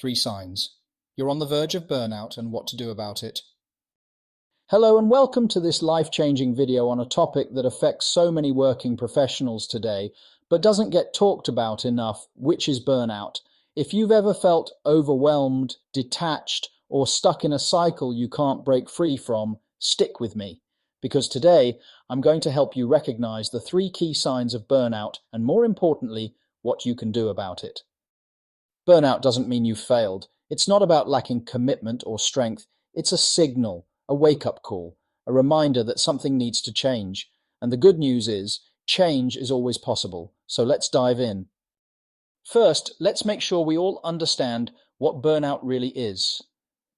3 signs. You're on the verge of burnout and what to do about it. Hello and welcome to this life-changing video on a topic that affects so many working professionals today, but doesn't get talked about enough, which is burnout. If you've ever felt overwhelmed, detached, or stuck in a cycle you can't break free from, stick with me. Because today, I'm going to help you recognize the 3 key signs of burnout and, more importantly, what you can do about it. Burnout doesn't mean you've failed. It's not about lacking commitment or strength. It's a signal, a wake-up call, a reminder that something needs to change. And the good news is, change is always possible. So let's dive in. First, let's make sure we all understand what burnout really is.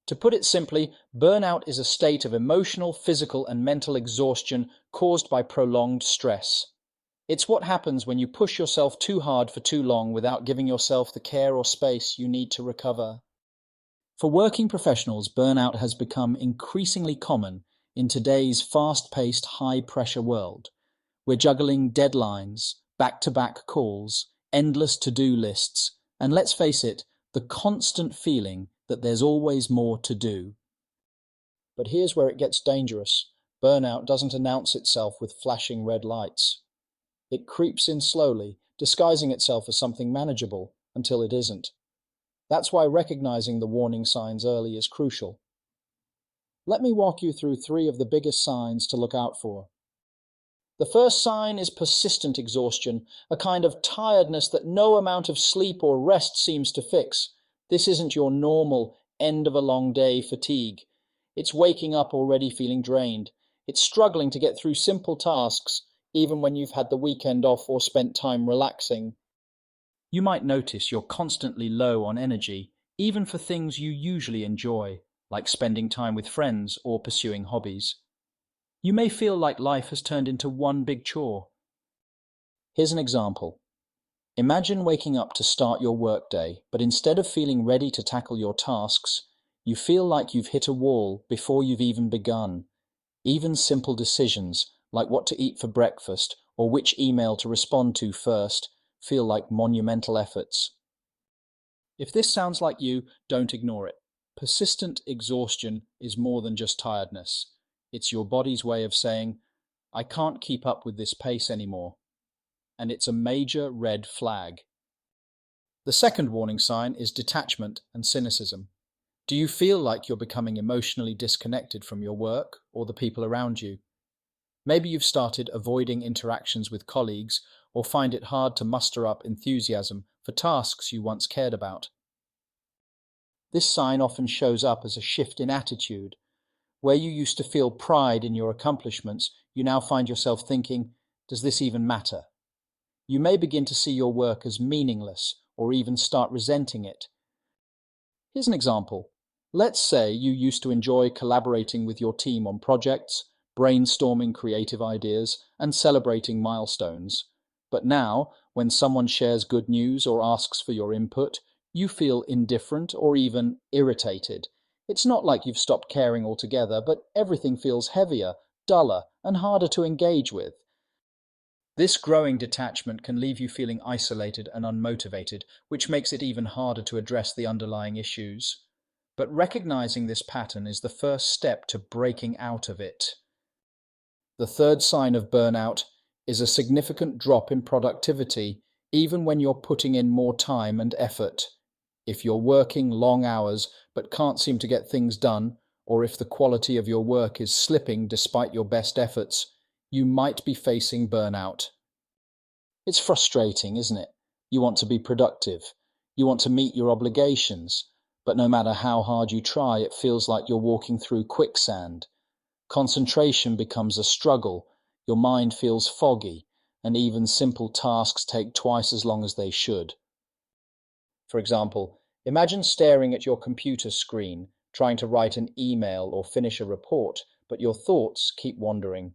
To put it simply, burnout is a state of emotional, physical, and mental exhaustion caused by prolonged stress. It's what happens when you push yourself too hard for too long without giving yourself the care or space you need to recover. For working professionals, burnout has become increasingly common in today's fast-paced, high-pressure world. We're juggling deadlines, back-to-back calls, endless to-do lists, and let's face it, the constant feeling that there's always more to do. But here's where it gets dangerous. Burnout doesn't announce itself with flashing red lights. It creeps in slowly, disguising itself as something manageable, until it isn't. That's why recognizing the warning signs early is crucial. Let me walk you through 3 of the biggest signs to look out for. The first sign is persistent exhaustion, a kind of tiredness that no amount of sleep or rest seems to fix. This isn't your normal end-of-a-long-day fatigue. It's waking up already feeling drained. It's struggling to get through simple tasks, even when you've had the weekend off or spent time relaxing. You might notice you're constantly low on energy, even for things you usually enjoy, like spending time with friends or pursuing hobbies. You may feel like life has turned into one big chore. Here's an example. Imagine waking up to start your workday, but instead of feeling ready to tackle your tasks, you feel like you've hit a wall before you've even begun. Even simple decisions, like what to eat for breakfast or which email to respond to first, feel like monumental efforts. If this sounds like you, don't ignore it. Persistent exhaustion is more than just tiredness. It's your body's way of saying, I can't keep up with this pace anymore. And it's a major red flag. The second warning sign is detachment and cynicism. Do you feel like you're becoming emotionally disconnected from your work or the people around you? Maybe you've started avoiding interactions with colleagues or find it hard to muster up enthusiasm for tasks you once cared about. This sign often shows up as a shift in attitude. Where you used to feel pride in your accomplishments, you now find yourself thinking, does this even matter? You may begin to see your work as meaningless or even start resenting it. Here's an example. Let's say you used to enjoy collaborating with your team on projects, brainstorming creative ideas, and celebrating milestones. But now, when someone shares good news or asks for your input, you feel indifferent or even irritated. It's not like you've stopped caring altogether, but everything feels heavier, duller, and harder to engage with. This growing detachment can leave you feeling isolated and unmotivated, which makes it even harder to address the underlying issues. But recognizing this pattern is the first step to breaking out of it. The third sign of burnout is a significant drop in productivity, even when you're putting in more time and effort. If you're working long hours but can't seem to get things done, or if the quality of your work is slipping despite your best efforts, you might be facing burnout. It's frustrating, isn't it? You want to be productive. You want to meet your obligations, but no matter how hard you try, it feels like you're walking through quicksand. Concentration becomes a struggle, your mind feels foggy, and even simple tasks take twice as long as they should. For example, imagine staring at your computer screen, trying to write an email or finish a report, but your thoughts keep wandering.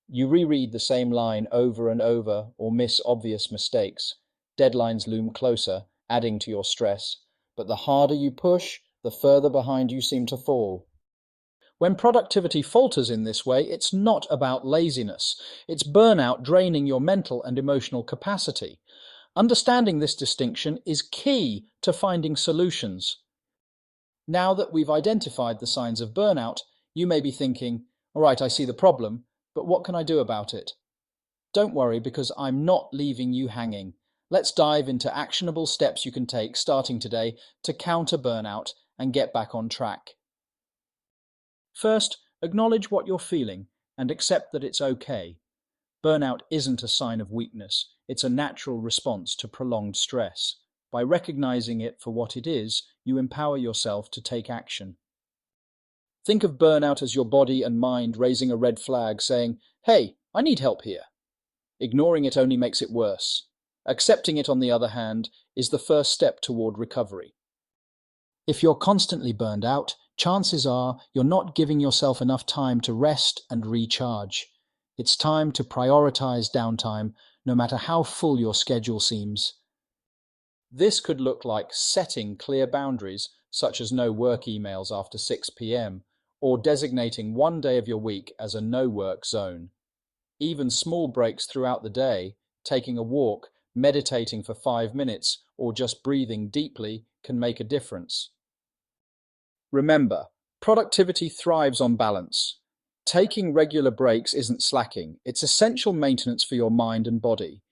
You reread the same line over and over or miss obvious mistakes. Deadlines loom closer, adding to your stress, but the harder you push, the further behind you seem to fall. When productivity falters in this way, it's not about laziness. It's burnout draining your mental and emotional capacity. Understanding this distinction is key to finding solutions. Now that we've identified the signs of burnout, you may be thinking, all right, I see the problem, but what can I do about it? Don't worry, because I'm not leaving you hanging. Let's dive into actionable steps you can take starting today to counter burnout and get back on track. First, acknowledge what you're feeling and accept that it's okay. Burnout isn't a sign of weakness, it's a natural response to prolonged stress. By recognizing it for what it is, you empower yourself to take action. Think of burnout as your body and mind raising a red flag saying, "Hey, I need help here." Ignoring it only makes it worse. Accepting it, on the other hand, is the first step toward recovery. If you're constantly burned out, chances are you're not giving yourself enough time to rest and recharge. It's time to prioritize downtime, no matter how full your schedule seems. This could look like setting clear boundaries, such as no work emails after 6 p.m., or designating one day of your week as a no-work zone. Even small breaks throughout the day, taking a walk, meditating for 5 minutes, or just breathing deeply can make a difference. Remember, productivity thrives on balance. Taking regular breaks isn't slacking, it's essential maintenance for your mind and body.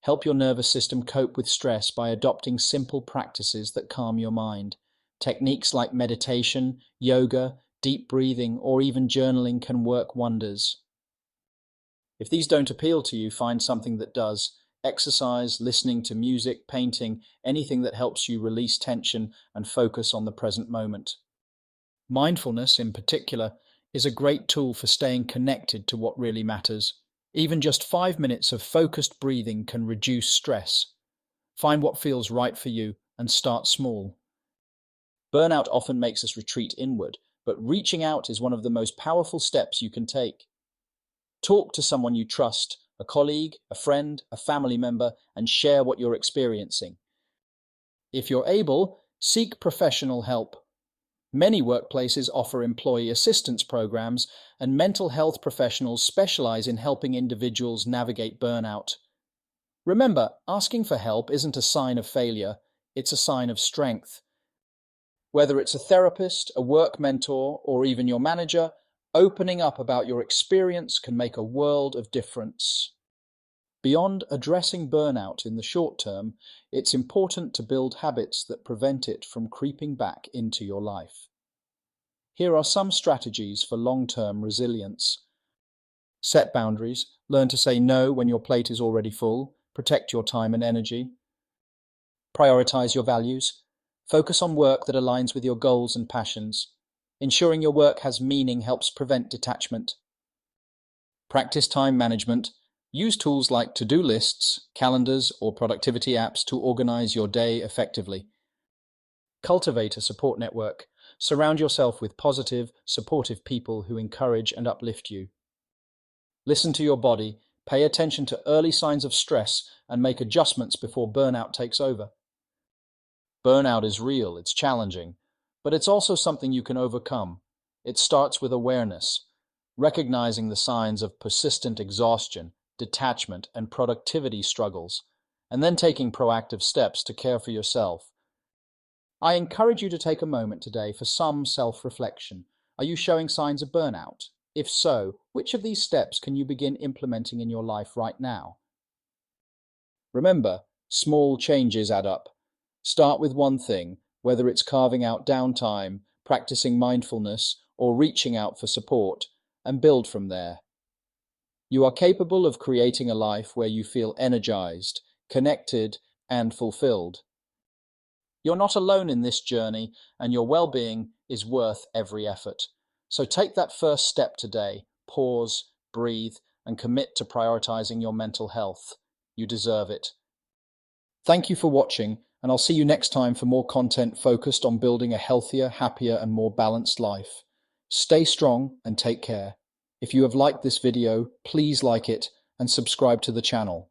Help your nervous system cope with stress by adopting simple practices that calm your mind. Techniques like meditation, yoga, deep breathing, or even journaling can work wonders. If these don't appeal to you, find something that does. Exercise, listening to music, painting, anything that helps you release tension and focus on the present moment. Mindfulness, in particular, is a great tool for staying connected to what really matters. Even just 5 minutes of focused breathing can reduce stress. Find what feels right for you and start small. Burnout often makes us retreat inward, but reaching out is one of the most powerful steps you can take. Talk to someone you trust, a colleague, a friend, a family member, and share what you're experiencing. If you're able, seek professional help. Many workplaces offer employee assistance programs, and mental health professionals specialize in helping individuals navigate burnout. Remember, asking for help isn't a sign of failure, it's a sign of strength. Whether it's a therapist, a work mentor, or even your manager, opening up about your experience can make a world of difference. Beyond addressing burnout in the short term, it's important to build habits that prevent it from creeping back into your life. Here are some strategies for long-term resilience. Set boundaries. Learn to say no when your plate is already full. Protect your time and energy. Prioritize your values. Focus on work that aligns with your goals and passions. Ensuring your work has meaning helps prevent detachment. Practice time management. Use tools like to-do lists, calendars, or productivity apps to organize your day effectively. Cultivate a support network. Surround yourself with positive, supportive people who encourage and uplift you. Listen to your body, pay attention to early signs of stress, and make adjustments before burnout takes over. Burnout is real, it's challenging, but it's also something you can overcome. It starts with awareness, recognizing the signs of persistent exhaustion, detachment, and productivity struggles, and then taking proactive steps to care for yourself. I encourage you to take a moment today for some self-reflection. Are you showing signs of burnout? If so, which of these steps can you begin implementing in your life right now? Remember, small changes add up. Start with one thing, whether it's carving out downtime, practicing mindfulness, or reaching out for support, and build from there. You are capable of creating a life where you feel energized, connected, and fulfilled. You're not alone in this journey, and your well-being is worth every effort. So take that first step today. Pause, breathe, and commit to prioritizing your mental health. You deserve it. Thank you for watching, and I'll see you next time for more content focused on building a healthier, happier, and more balanced life. Stay strong and take care. If you have liked this video, please like it and subscribe to the channel.